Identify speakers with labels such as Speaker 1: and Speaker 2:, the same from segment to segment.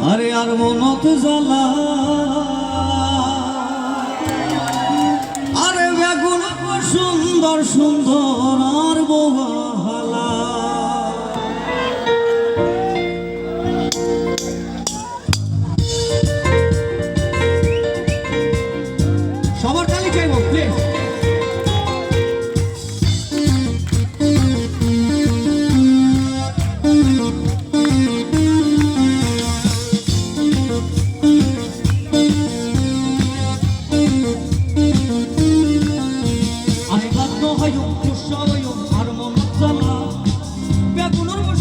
Speaker 1: আরে আর মনত জ্বালা আরে বেগুন সুন্দর সুন্দর আর বোহালা সবার তালি চাইব প্লিজ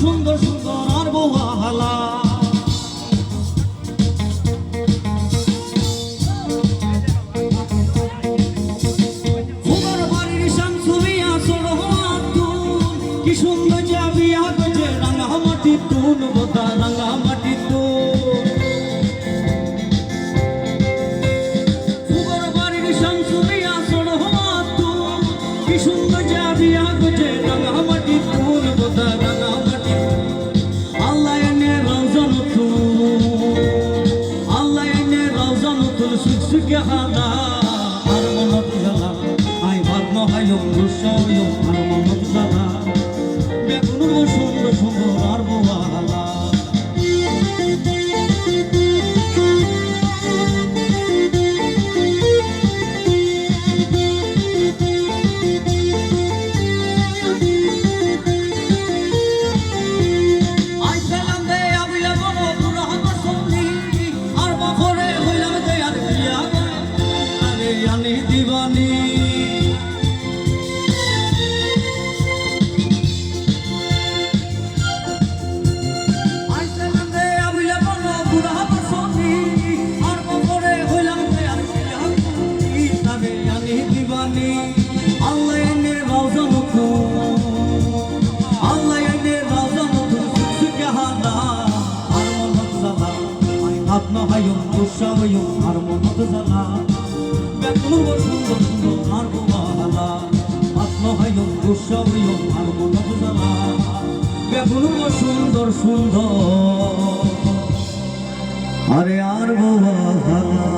Speaker 1: সুন্দর সুন্দর আর বোহালা ফুগার বাড়ির শামসুমিয়া সরহাতুন কি সুন্দর যাবি আগজে রাঙা মাটি তুন বোতা রাঙা মাটি তুন ফুগার বাড়ির শামসুমিয়া সরহাতুন কি সুন্দর যাবি আগজে রাঙা মাটি তুন বোতা রাঙা হানা আর মনত জ্বালা আই ভাত নহাইম রুসাইম আর মনত জ্বালা বেগুন সুন্দর সুন্দর আর বোহালা দিবানি আইসালাম দে আবিলা বলো বুড়া বসনি আর বরে হইলাম দে আর কি তবে আনি দিবানি আল্লাহ এনে রওজা মুকু আল্লাহ এনে রওজা মুকু সুকে হাদা আর মনত জ্বালা আই ভাত না হাইম দুসাইম আর মনত জ্বালা বেগুন সুন্দর সুন্দর আর বোহালা আত্ম হাইম দুসাইম আর মনত জ্বালা বেগুন সুন্দর সুন্দর আরে আর বোহালা